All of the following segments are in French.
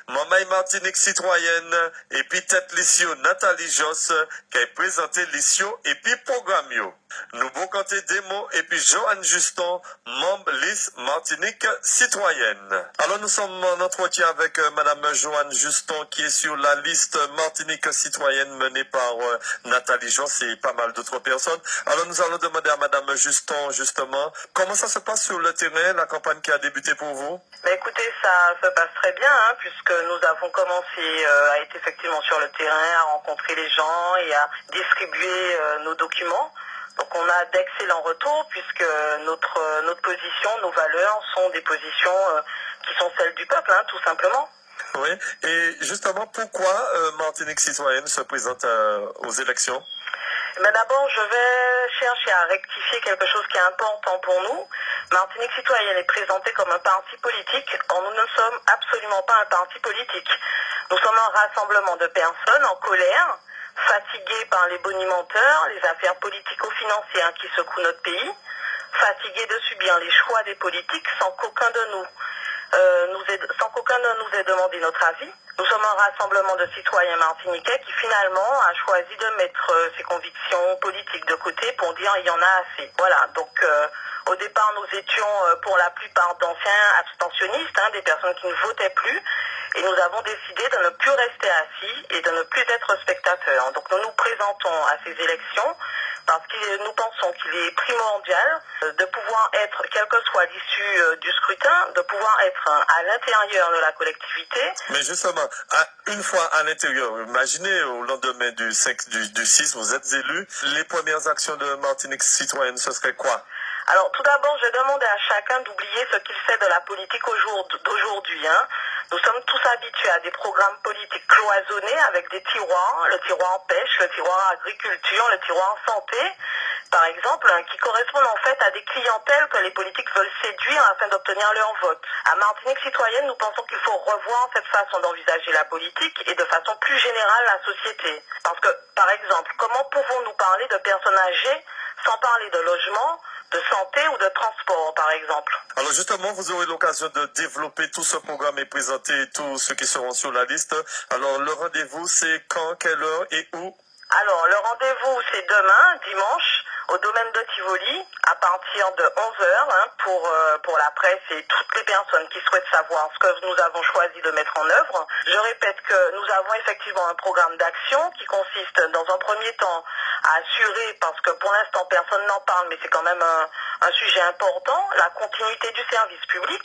Maman Martinique citoyenne et puis tête Lissio Nathalie Joss qui a présenté Lissio et puis programme yo. Nous bon compter démo et puis Joanne Juston, membre liste Martinique citoyenne. Alors nous sommes en entretien avec Madame Joanne Juston qui est sur la liste Martinique citoyenne menée par Nathalie Joss et pas mal d'autres personnes. Alors nous allons demander à Madame Juston justement comment ça se passe sur le terrain, la campagne qui a débuté pour vous. Mais écoutez, ça se passe très bien, puisque nous avons commencé à être effectivement sur le terrain, à rencontrer les gens et à distribuer nos documents. Donc on a d'excellents retours, puisque notre position, nos valeurs sont des positions qui sont celles du peuple, tout simplement. Oui, et justement, pourquoi Martinique citoyenne se présente aux élections? Mais d'abord, je vais chercher à rectifier quelque chose qui est important pour nous. Martinique citoyenne est présentée comme un parti politique. Or, nous ne sommes absolument pas un parti politique. Nous sommes un rassemblement de personnes en colère, fatiguées par les bonimenteurs, les affaires politico-financières qui secouent notre pays, fatiguées de subir les choix des politiques sans qu'aucun de nous ait demandé notre avis. Nous sommes un rassemblement de citoyens martiniquais qui finalement a choisi de mettre ses convictions politiques de côté pour dire il y en a assez. Voilà, donc au départ nous étions pour la plupart d'anciens abstentionnistes, des personnes qui ne votaient plus, et nous avons décidé de ne plus rester assis et de ne plus être spectateurs. Donc nous nous présentons à ces élections parce que nous pensons qu'il est primordial de pouvoir être, quelle que soit l'issue du scrutin, de pouvoir être à l'intérieur de la collectivité. Mais justement, une fois à l'intérieur, imaginez au lendemain du 6, vous êtes élu, les premières actions de Martinique citoyenne, ce serait quoi? Alors tout d'abord, je demandais à chacun d'oublier ce qu'il fait de la politique d'aujourd'hui. Nous sommes tous habitués à des programmes politiques cloisonnés avec des tiroirs, le tiroir pêche, le tiroir agriculture, le tiroir santé, par exemple, qui correspondent en fait à des clientèles que les politiques veulent séduire afin d'obtenir leur vote. À Martinique citoyenne, nous pensons qu'il faut revoir cette façon d'envisager la politique et de façon plus générale la société. Parce que, par exemple, comment pouvons-nous parler de personnes âgées sans parler de logement, de santé ou de transport, par exemple? Alors justement, vous aurez l'occasion de développer tout ce programme et présenter tous ceux qui seront sur la liste. Alors le rendez-vous, c'est quand, quelle heure et où? Alors le rendez-vous, c'est demain, dimanche, au domaine de Tivoli, à partir de 11h, pour la presse et toutes les personnes qui souhaitent savoir ce que nous avons choisi de mettre en œuvre. Je répète que nous avons effectivement un programme d'action qui consiste dans un premier temps à assurer, parce que pour l'instant personne n'en parle, mais c'est quand même un sujet important, la continuité du service public.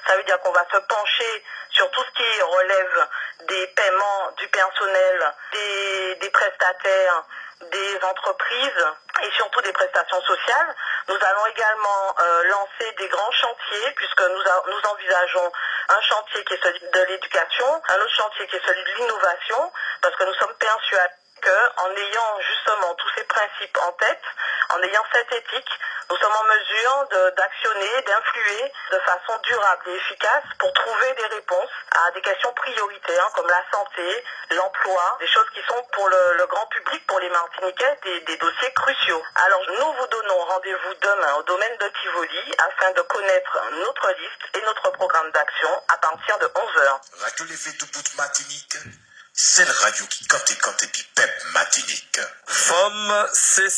Ça veut dire qu'on va se pencher sur tout ce qui relève des paiements du personnel, des prestataires, des entreprises et surtout des prestations sociales. Nous allons également lancer des grands chantiers, puisque nous envisageons un chantier qui est celui de l'éducation, un autre chantier qui est celui de l'innovation, parce que nous sommes persuadés qu'en ayant justement tous ces principes en tête, en ayant cette éthique, nous sommes en mesure d'actionner, d'influer de façon durable et efficace pour trouver des réponses à des questions prioritaires comme la santé, l'emploi, des choses qui sont pour le grand public, pour les Martiniquais, des dossiers cruciaux. Alors nous vous donnons rendez-vous demain au domaine de Tivoli afin de connaître notre liste et notre programme d'action à partir de 11h. Radio Lévé de Bout Martinique, c'est le radio qui cante et puis pep Martinique. Femme, c'est